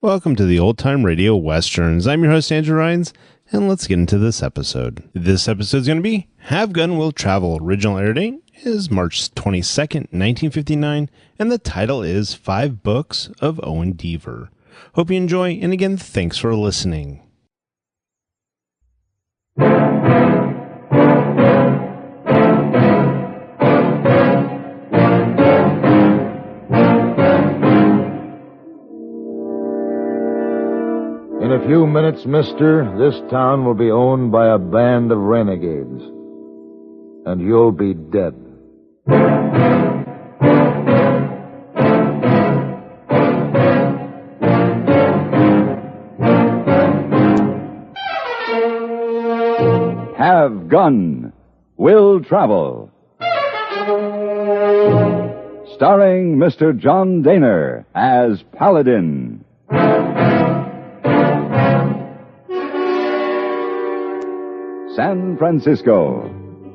Welcome to the Old Time Radio Westerns. I'm your host, Andrew Rhynes, and let's get into this episode. This episode is going to be Have Gun Will Travel. Original air date is March 22nd, 1959, and the title is 5 Books of Owen Deaver. Hope you enjoy, and again, thanks for listening. In a few minutes, mister, this town will be owned by a band of renegades. And you'll be dead. Have Gun Will Travel. Starring Mr. John Dehner as Paladin. San Francisco,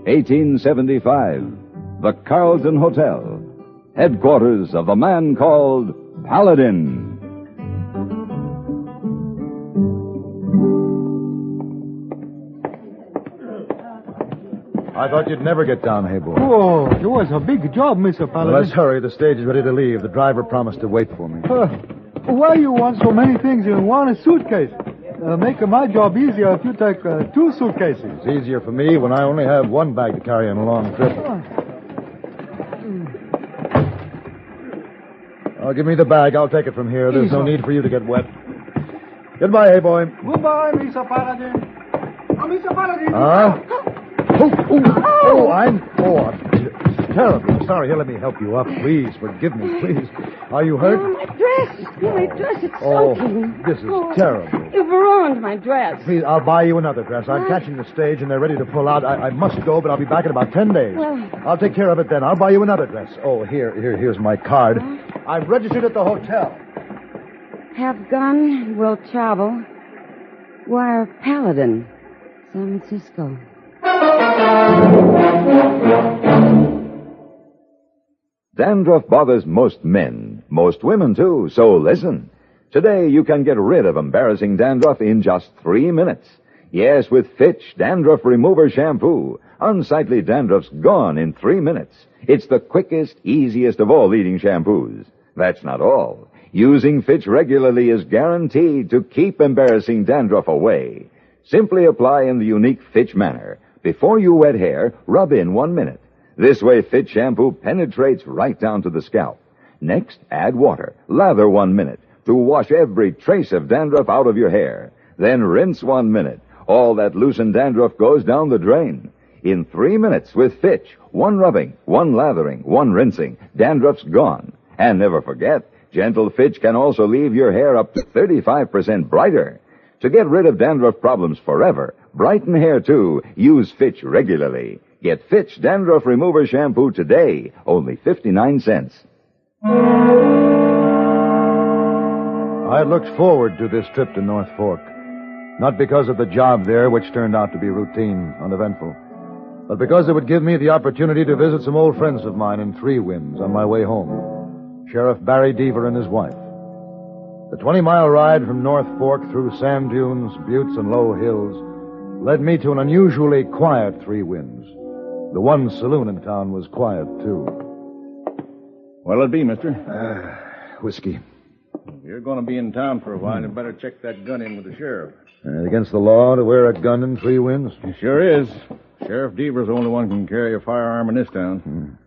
1875. The Carlton Hotel, headquarters of the man called Paladin. I thought you'd never get down, Heyboy. Oh, it was a big job, Mr. Paladin. Well, let's hurry. The stage is ready to leave. The driver promised to wait for me. Why you want so many things in one suitcase? Make my job easier if you take 2 suitcases. It's easier for me when I only have one bag to carry on a long trip. Oh, give me the bag. I'll take it from here. There's no need for you to get wet. Goodbye, Heyboy. Goodbye, Mr. Paladin. Mr. Paladin. It's terrible. Sorry. Here, let me help you up. Please, forgive me, please. Are you hurt? Oh, my dress, it's soaking. This is terrible. You've ruined my dress. Please, I'll buy you another dress. I'm catching the stage, and they're ready to pull out. I must go, but I'll be back in about 10 days. Well... I'll take care of it then. I'll buy you another dress. Oh, here's my card. I'm registered at the hotel. Have Gun Will Travel. Wire Paladin, San Francisco. Dandruff bothers most men, most women too, so listen. Today you can get rid of embarrassing dandruff in just 3 minutes. Yes, with Fitch Dandruff Remover Shampoo. Unsightly dandruff's gone in 3 minutes. It's the quickest, easiest of all leading shampoos. That's not all. Using Fitch regularly is guaranteed to keep embarrassing dandruff away. Simply apply in the unique Fitch manner. Before you wet hair, rub in 1 minute. This way, Fitch shampoo penetrates right down to the scalp. Next, add water. Lather 1 minute to wash every trace of dandruff out of your hair. Then rinse 1 minute. All that loosened dandruff goes down the drain. In 3 minutes with Fitch, 1 rubbing, 1 lathering, 1 rinsing, dandruff's gone. And never forget, gentle Fitch can also leave your hair up to 35% brighter. To get rid of dandruff problems forever, brighten hair too, use Fitch regularly. Get Fitch Dandruff Remover Shampoo today, only 59 cents. I looked forward to this trip to North Fork. Not because of the job there, which turned out to be routine, uneventful, but because it would give me the opportunity to visit some old friends of mine in Three Winds on my way home. Sheriff Barry Deaver and his wife. The 20-mile ride from North Fork through sand dunes, buttes, and low hills led me to an unusually quiet Three Winds. The one saloon in town was quiet, too. What'll it be, mister? Whiskey. If you're going to be in town for a while, you better check that gun in with the sheriff. Against the law to wear a gun in Three Winds? It sure is. Sheriff Deaver's the only one who can carry a firearm in this town.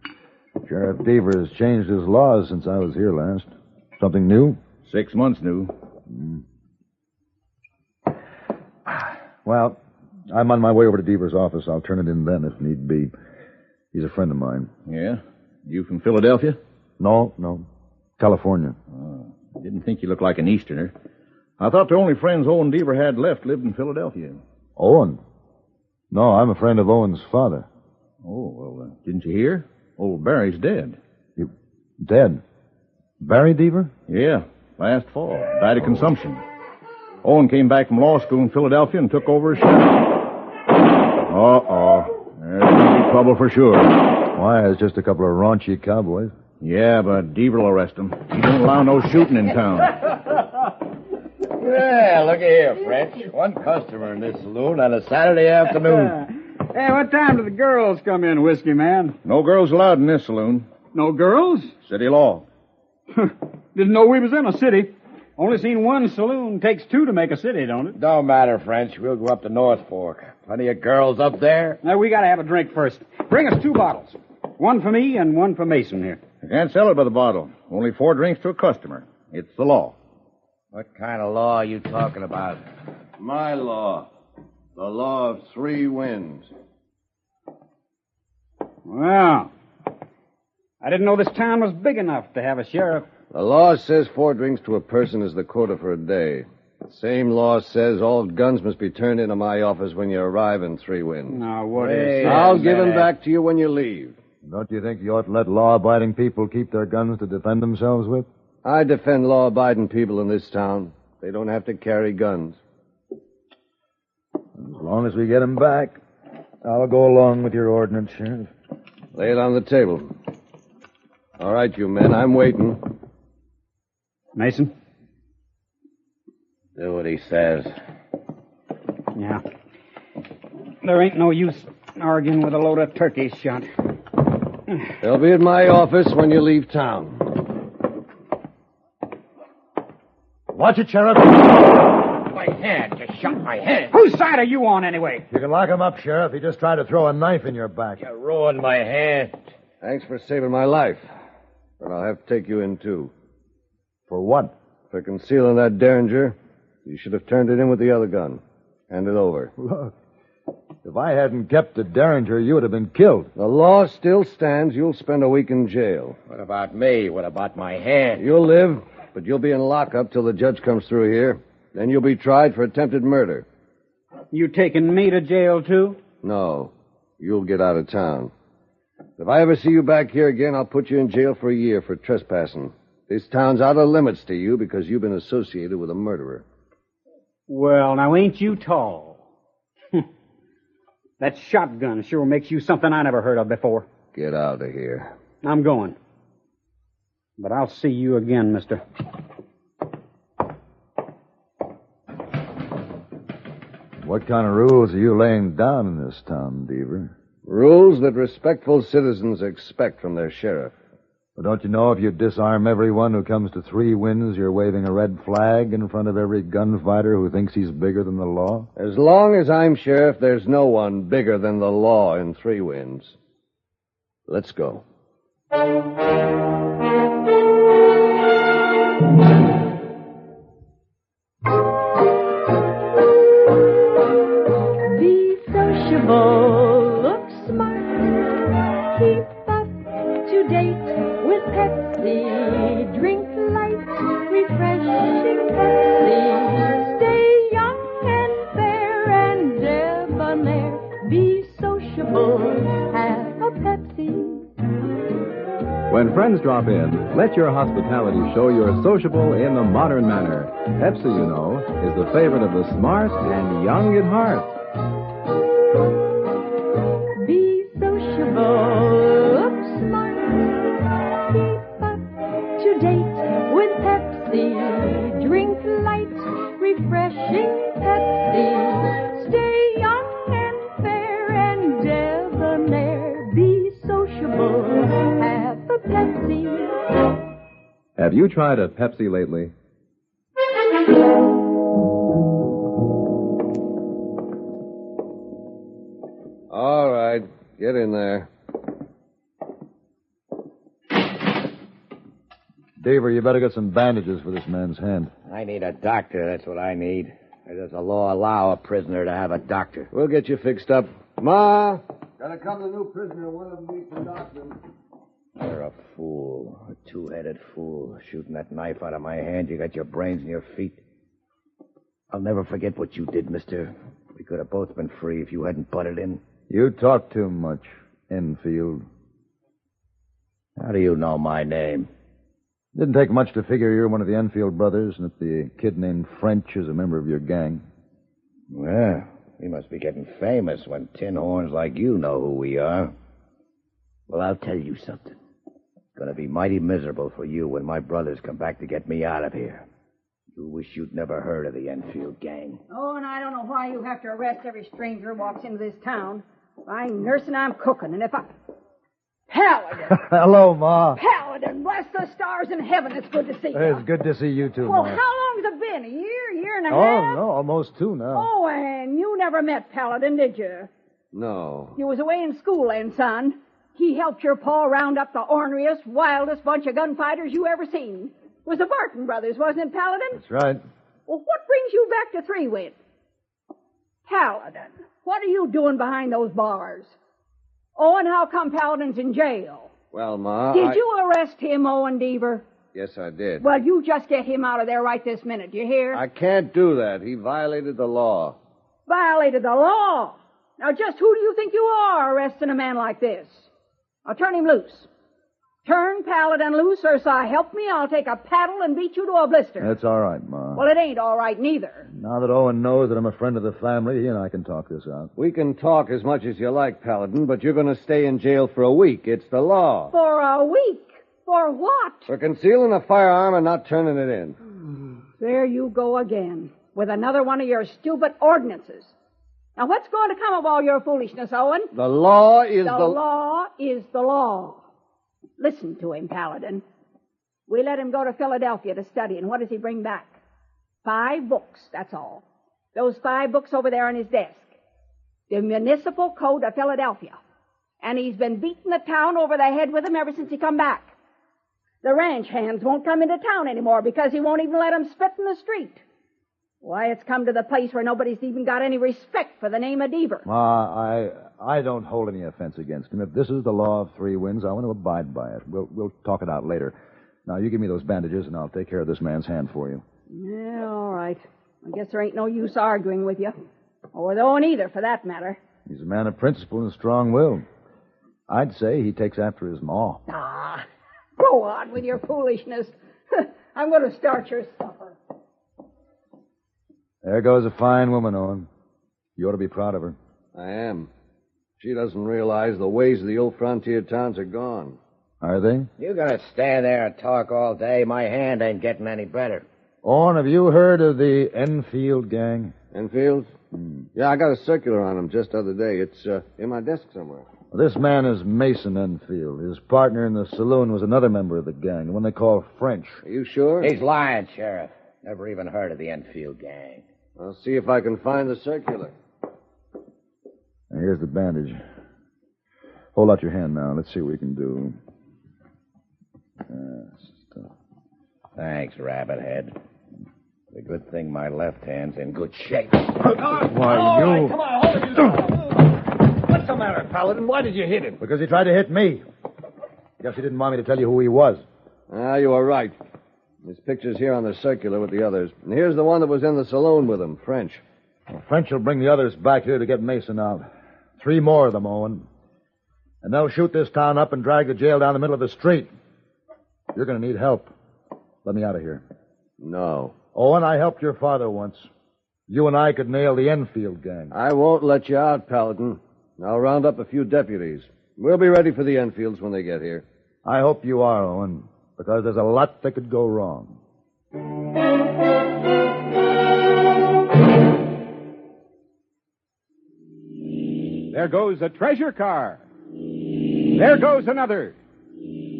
Sheriff Deaver has changed his laws since I was here last. Something new? 6 months new. Well, I'm on my way over to Deaver's office. I'll turn it in then if need be. He's a friend of mine. Yeah? You from Philadelphia? No. California. I didn't think you looked like an Easterner. I thought the only friends Owen Deaver had left lived in Philadelphia. Owen? No, I'm a friend of Owen's father. Oh, well, didn't you hear? Old Barry's dead. Dead? Barry Deaver? Yeah, last fall. Died of consumption. Owen came back from law school in Philadelphia and took over as sheriff. Uh-oh. There's going to be trouble for sure. Why, it's just a couple of raunchy cowboys. Yeah, but Deaver will arrest him. He don't allow no shooting in town. Yeah, look here, French. One customer in this saloon on a Saturday afternoon. Hey, what time do the girls come in, Whiskey Man? No girls allowed in this saloon. No girls? City law. Didn't know we was in a city. Only seen one saloon. Takes two to make a city, don't it? Don't matter, French. We'll go up to North Fork. Plenty of girls up there. Now, we gotta have a drink first. Bring us 2 bottles. One for me and one for Mason here. You can't sell it by the bottle. Only 4 drinks to a customer. It's the law. What kind of law are you talking about? My law. The law of 3 winds. Well, I didn't know this town was big enough to have a sheriff. The law says 4 drinks to a person is the quota for a day. The same law says all guns must be turned into my office when you arrive in 3 winds. Now, what is I'll give them back to you when you leave. Don't you think you ought to let law-abiding people keep their guns to defend themselves with? I defend law-abiding people in this town. They don't have to carry guns. As long as we get them back, I'll go along with your ordinance, Sheriff. Lay it on the table. All right, you men, I'm waiting. Mason? Do what he says. Yeah. There ain't no use arguing with a load of turkeys shot. They'll be at my office when you leave town. Watch it, Sheriff. My hand. You shot my hand. Whose side are you on, anyway? You can lock him up, Sheriff. He just tried to throw a knife in your back. You ruined my hand. Thanks for saving my life. But I'll have to take you in, too. For what? For concealing that Derringer, you should have turned it in with the other gun. Hand it over. Look, if I hadn't kept the Derringer, you would have been killed. The law still stands. You'll spend a week in jail. What about me? What about my hand? You'll live, but you'll be in lockup till the judge comes through here. Then you'll be tried for attempted murder. You taking me to jail, too? No, you'll get out of town. If I ever see you back here again, I'll put you in jail for a year for trespassing. This town's out of limits to you because you've been associated with a murderer. Well, now, ain't you tall? That shotgun sure makes you something I never heard of before. Get out of here. I'm going. But I'll see you again, mister. What kind of rules are you laying down in this town, Deaver? Rules that respectful citizens expect from their sheriff. Well, don't you know if you disarm everyone who comes to 3 winds, you're waving a red flag in front of every gunfighter who thinks he's bigger than the law? As long as I'm sheriff, there's no one bigger than the law in 3 winds. Let's go. Be sociable, look smart, keep up to date with Pepsi, drink light, refreshing Pepsi, stay young and fair and debonair, be sociable, have a Pepsi. When friends drop in, let your hospitality show you're sociable in the modern manner. Pepsi, you know, is the favorite of the smart and young at heart. Be sociable, look smart, keep up to date with Pepsi, drink light, refreshing Pepsi, stay young and fair and debonair, be sociable, have a Pepsi. Have you tried a Pepsi lately? All right, get in there. Deaver, you better get some bandages for this man's hand. I need a doctor. That's what I need. Does the law allow a prisoner to have a doctor? We'll get you fixed up. Ma! Gotta come the new prisoner. One of them needs some doctor. You're a fool. A two-headed fool. Shooting that knife out of my hand, you got your brains in your feet. I'll never forget what you did, mister. We could have both been free if you hadn't butted in. You talk too much, Enfield. How do you know my name? Didn't take much to figure you're one of the Enfield brothers and that the kid named French is a member of your gang. Well, we must be getting famous when tin horns like you know who we are. Well, I'll tell you something. It's going to be mighty miserable for you when my brothers come back to get me out of here. You wish you'd never heard of the Enfield gang. Oh, and I don't know why you have to arrest every stranger who walks into this town. I'm nursing, I'm cooking, and if I... Paladin! Hello, Ma. Paladin, bless the stars in heaven. It's good to see you. It's good to see you, too, Well, Ma. how long has it been? A year and a Oh, half? no, almost 2 now. Oh, and you never met Paladin, did you? No. You was away in school then, son. He helped your pa round up the orneriest, wildest bunch of gunfighters you ever seen. It was the Barton brothers, wasn't it, Paladin? That's right. Well, what brings you back to Three-Wit? Paladin, what are you doing behind those bars? Oh, and how come Paladin's in jail? Well, Ma, Did you arrest him, Owen Deaver? Yes, I did. Well, you just get him out of there right this minute, you hear? I can't do that. He violated the law. Violated the law. Now, just who do you think you are arresting a man like this? Now, turn him loose. Turn Paladin loose, or so help me, I'll take a paddle and beat you to a blister. That's all right, Ma. Well, it ain't all right neither. Now that Owen knows that I'm a friend of the family, he and I can talk this out. We can talk as much as you like, Paladin, but you're going to stay in jail for a week. It's the law. For a week? For what? For concealing a firearm and not turning it in. There you go again, with another one of your stupid ordinances. Now, what's going to come of all your foolishness, Owen? The law is the law is the law. Listen to him, Paladin. We let him go to Philadelphia to study, and what does he bring back? 5 books, that's all. Those 5 books over there on his desk. The Municipal Code of Philadelphia. And he's been beating the town over the head with them ever since he come back. The ranch hands won't come into town anymore because he won't even let them spit in the street. Why, it's come to the place where nobody's even got any respect for the name of Deaver. Ma, I don't hold any offense against him. If this is the law of 3 winds, I want to abide by it. We'll talk it out later. Now, you give me those bandages, and I'll take care of this man's hand for you. Yeah, all right. I guess there ain't no use arguing with you. Or with Owen either, for that matter. He's a man of principle and strong will. I'd say he takes after his ma. Ah, go on with your foolishness. I'm going to start your supper. There goes a fine woman, Owen. You ought to be proud of her. I am. She doesn't realize the ways of the old frontier towns are gone. Are they? You're going to stand there and talk all day. My hand ain't getting any better. Owen, have you heard of the Enfield gang? Enfield? Yeah, I got a circular on them just the other day. It's in my desk somewhere. Well, this man is Mason Enfield. His partner in the saloon was another member of the gang, the one they call French. Are you sure? He's lying, Sheriff. Never even heard of the Enfield gang. I'll see if I can find the circular. Now, here's the bandage. Hold out your hand now. Let's see what we can do. Thanks, Rabbit-head. It's a good thing my left hand's in good shape. Why, you... Come on, what's the matter, Paladin? Why did you hit him? Because he tried to hit me. Guess he didn't want me to tell you who he was. You were right. His picture's here on the circular with the others. And here's the one that was in the saloon with him, French. Well, French will bring the others back here to get Mason out. 3 more of them, Owen. And they'll shoot this town up and drag the jail down the middle of the street. You're going to need help. Let me out of here. No. Owen, I helped your father once. You and I could nail the Enfield gang. I won't let you out, Paladin. I'll round up a few deputies. We'll be ready for the Enfields when they get here. I hope you are, Owen, because there's a lot that could go wrong. There goes a treasure car. There goes another.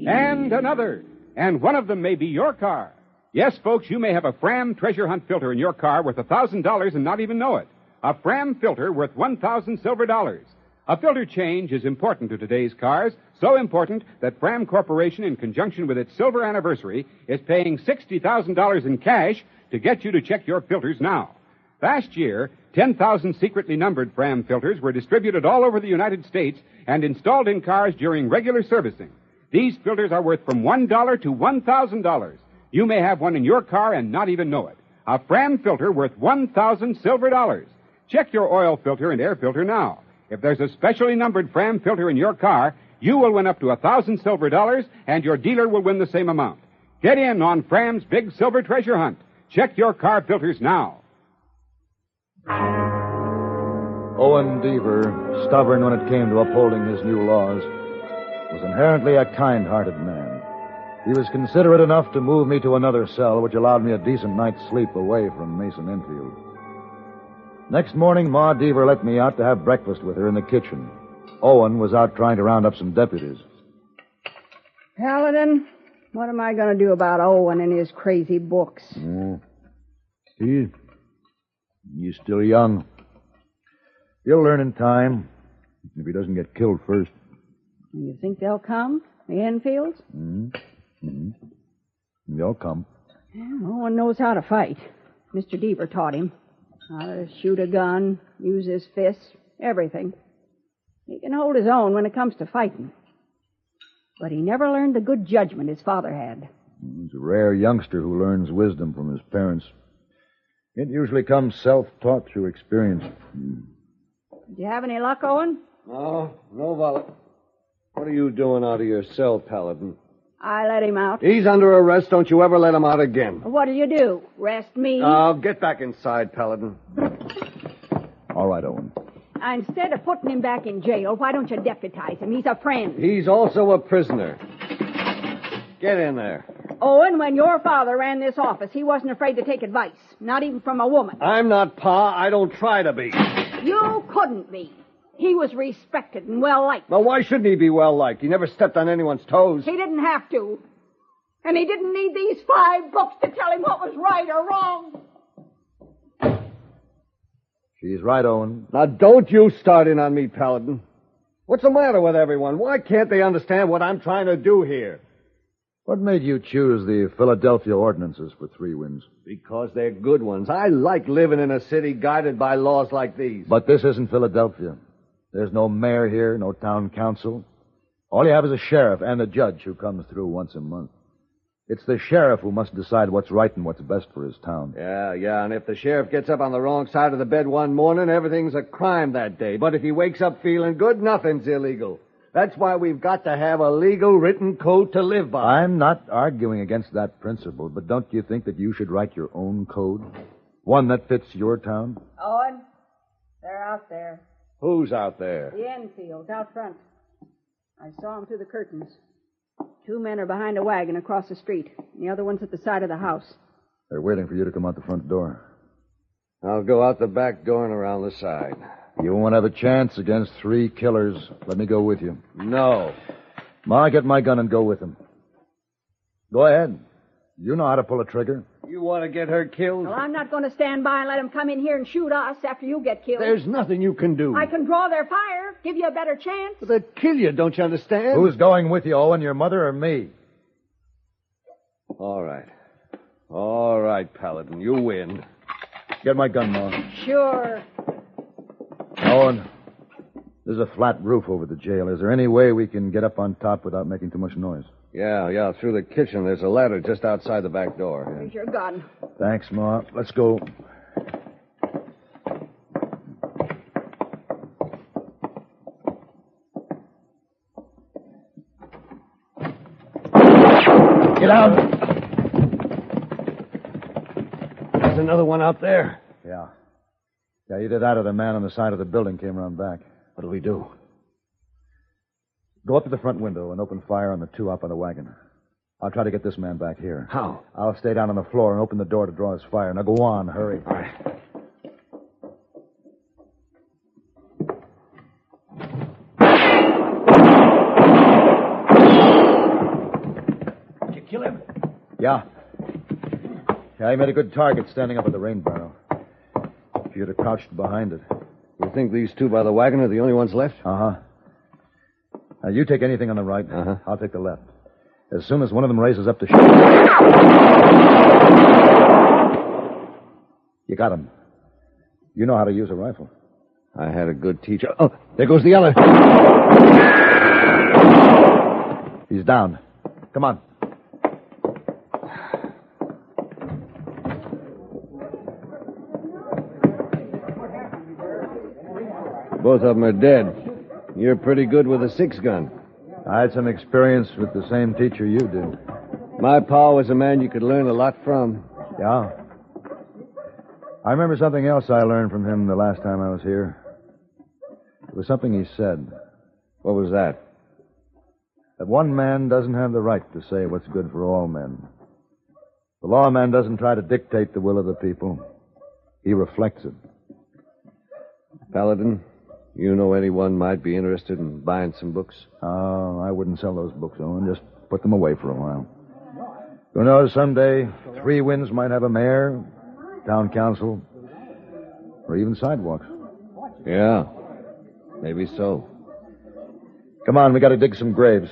And another. And one of them may be your car. Yes, folks, you may have a Fram treasure hunt filter in your car worth $1,000 and not even know it. A Fram filter worth 1,000 silver dollars. A filter change is important to today's cars, so important that Fram Corporation, in conjunction with its silver anniversary, is paying $60,000 in cash to get you to check your filters now. Last year, 10,000 secretly numbered Fram filters were distributed all over the United States and installed in cars during regular servicing. These filters are worth from $1 to $1,000. You may have one in your car and not even know it. A Fram filter worth 1,000 silver dollars. Check your oil filter and air filter now. If there's a specially numbered Fram filter in your car, you will win up to 1,000 silver dollars, and your dealer will win the same amount. Get in on Fram's big silver treasure hunt. Check your car filters now. Owen Deaver, stubborn when it came to upholding his new laws, was inherently a kind-hearted man. He was considerate enough to move me to another cell, which allowed me a decent night's sleep away from Mason Enfield. Next morning, Ma Deaver let me out to have breakfast with her in the kitchen. Owen was out trying to round up some deputies. Paladin, what am I going to do about Owen and his crazy books? He's still young. He'll learn in time, if he doesn't get killed first. You think they'll come? The Enfields? They'll come. Yeah, Owen knows how to fight. Mr. Deaver taught him. How to shoot a gun, use his fists, everything. He can hold his own when it comes to fighting. But he never learned the good judgment his father had. He's a rare youngster who learns wisdom from his parents. It usually comes self-taught through experience. Did you have any luck, Owen? No, Violet. What are you doing out of your cell, Paladin? I let him out. He's under arrest. Don't you ever let him out again. What do you do? Arrest me? Get back inside, Paladin. All right, Owen. Instead of putting him back in jail, why don't you deputize him? He's a friend. He's also a prisoner. Get in there. Owen, when your father ran this office, he wasn't afraid to take advice, not even from a woman. I'm not Pa. I don't try to be. You couldn't be. He was respected and well-liked. Well, why shouldn't he be well-liked? He never stepped on anyone's toes. He didn't have to. And he didn't need these 5 books to tell him what was right or wrong. She's right, Owen. Now, don't you start in on me, Paladin. What's the matter with everyone? Why can't they understand what I'm trying to do here? What made you choose the Philadelphia ordinances for 3 Winds? Because they're good ones. I like living in a city guided by laws like these. But this isn't Philadelphia. There's no mayor here, no town council. All you have is a sheriff and a judge who comes through once a month. It's the sheriff who must decide what's right and what's best for his town. Yeah, and if the sheriff gets up on the wrong side of the bed one morning, everything's a crime that day. But if he wakes up feeling good, nothing's illegal. That's why we've got to have a legal written code to live by. I'm not arguing against that principle, but don't you think that you should write your own code? One that fits your town? Owen, they're out there. Who's out there? The Enfields, out front. I saw them through the curtains. 2 men are behind a wagon across the street, and the other one's at the side of the house. They're waiting for you to come out the front door. I'll go out the back door and around the side. You won't have a chance against 3 killers. Let me go with you. No. Ma, get my gun and go with them. Go ahead. You know how to pull a trigger. You want to get her killed? Well, I'm not going to stand by and let them come in here and shoot us after you get killed. There's nothing you can do. I can draw their fire, give you a better chance. But they'd kill you, don't you understand? Who's going with you, Owen, your mother or me? All right. All right, Paladin, you win. Get my gun, Ma. Sure. Owen, there's a flat roof over the jail. Is there any way we can get up on top without making too much noise? Yeah, through the kitchen. There's a ladder just outside the back door. Here's your gun. Thanks, Ma. Let's go. Get out. There's another one out there. Yeah, either that or the man on the side of the building came around back. What do we do? Go up to the front window and open fire on the 2 up on the wagon. I'll try to get this man back here. How? I'll stay down on the floor and open the door to draw his fire. Now go on, hurry. All right. Did you kill him? Yeah, he made a good target standing up at the rain barrel. If you'd have crouched behind it. You think these 2 by the wagon are the only ones left? Uh-huh. Now, you take anything on the right. Uh-huh. I'll take the left. As soon as one of them raises up to shoot... You got him. You know how to use a rifle. I had a good teacher. Oh, there goes the other. He's down. Come on. Both of them are dead. You're pretty good with a 6-gun. I had some experience with the same teacher you did. My pa was a man you could learn a lot from. Yeah. I remember something else I learned from him the last time I was here. It was something he said. What was that? that one man doesn't have the right to say what's good for all men. The lawman doesn't try to dictate the will of the people. He reflects it. Paladin, you know anyone might be interested in buying some books? Oh, I wouldn't sell those books, Owen. Just put them away for a while. Who knows, someday, Three Winds might have a mayor, town council, or even sidewalks. Yeah, maybe so. Come on, we got to dig some graves.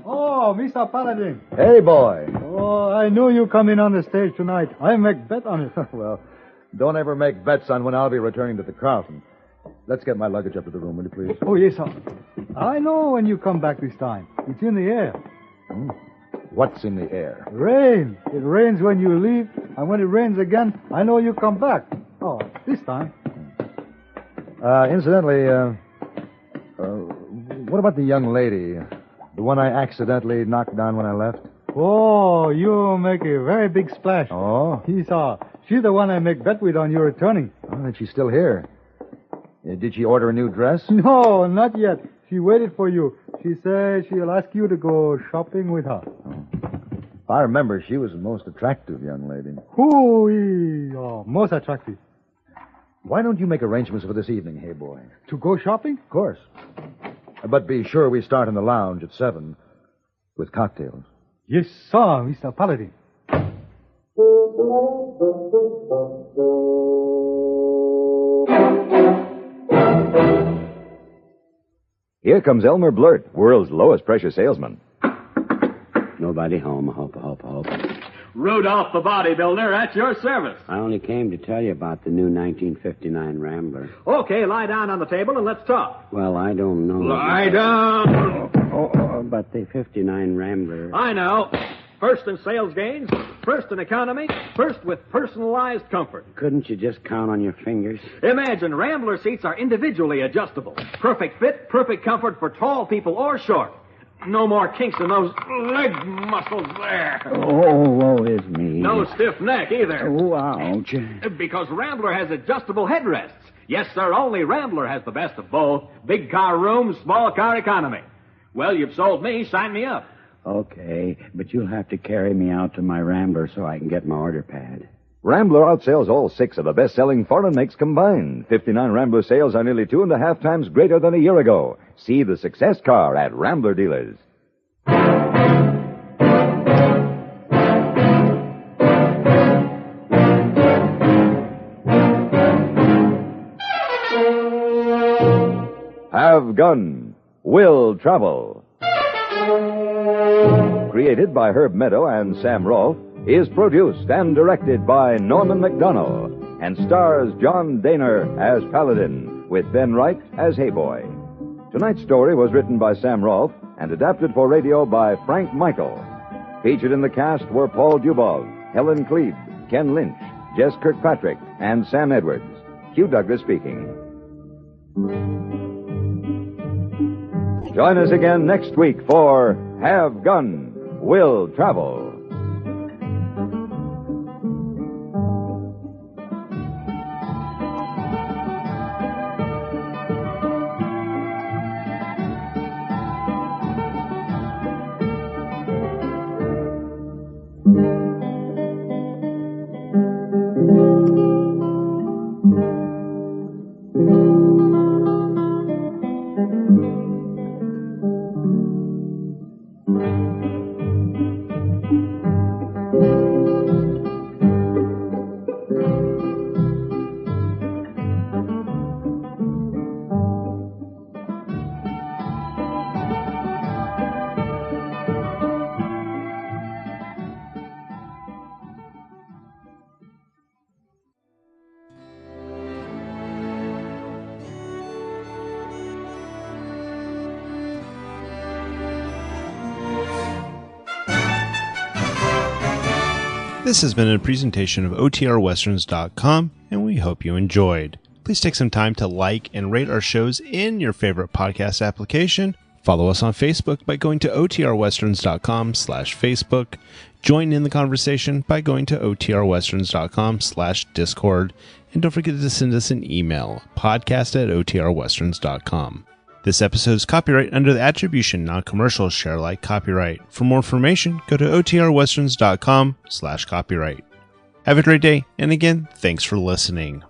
Oh, Mr. Paladin. Heyboy. Oh, I knew you come in on the stage tonight. I make bet on it. Well, don't ever make bets on when I'll be returning to the Carlton. Let's get my luggage up to the room, will you please? Oh, yes, sir. I know when you come back this time. It's in the air. What's in the air? Rain. It rains when you leave, and when it rains again, I know you come back. Oh, this time. Incidentally, what about the young lady? The one I accidentally knocked down when I left? Oh, you make a very big splash. Oh? Yes, sir. She's the one I make bet with on your returning. Oh, then she's still here. Did she order a new dress? No, not yet. She waited for you. She said she'll ask you to go shopping with her. If I remember, she was the most attractive young lady. Oh, most attractive. Why don't you make arrangements for this evening, Heyboy? To go shopping? Of course. But be sure we start in the lounge at 7 with cocktails. Yes, sir, Mr. Paladin. Here comes Elmer Blurt, world's lowest pressure salesman. Nobody home. Hope. Rudolph the bodybuilder, at your service. I only came to tell you about the new 1959 Rambler. Okay, lie down on the table and let's talk. Well, I don't know. Lie down. But the 59 Rambler. I know. First in sales gains, first in economy, first with personalized comfort. Couldn't you just count on your fingers? Imagine Rambler seats are individually adjustable. Perfect fit, perfect comfort for tall people or short. No more kinks in those leg muscles there. Oh, woe is me. No stiff neck either. Oh, ouch. Because Rambler has adjustable headrests. Yes, sir, only Rambler has the best of both. Big car room, small car economy. Well, you've sold me. Sign me up. Okay, but you'll have to carry me out to my Rambler so I can get my order pad. Rambler outsells all 6 of the best-selling foreign makes combined. 59 Rambler sales are nearly 2.5 times greater than a year ago. See the success car at Rambler dealers. Have Gun, Will Travel. Created by Herb Meadow and Sam Rolfe, is produced and directed by Norman MacDonnell, and stars John Dehner as Paladin, with Ben Wright as Heyboy. Tonight's story was written by Sam Rolfe and adapted for radio by Frank Michael. Featured in the cast were Paul Dubov, Helen Kleeb, Ken Lynch, Jess Kirkpatrick, and Sam Edwards. Hugh Douglas speaking. Join us again next week for Have Gun, Will Travel. This has been a presentation of OTRWesterns.com, and we hope you enjoyed. Please take some time to like and rate our shows in your favorite podcast application. Follow us on Facebook by going to otrwesterns.com/Facebook. Join in the conversation by going to otrwesterns.com/Discord. And don't forget to send us an email, podcast@otrwesterns.com. This episode is copyright under the Attribution Non-Commercial Share Alike copyright. For more information, go to otrwesterns.com/copyright. Have a great day, and again, thanks for listening.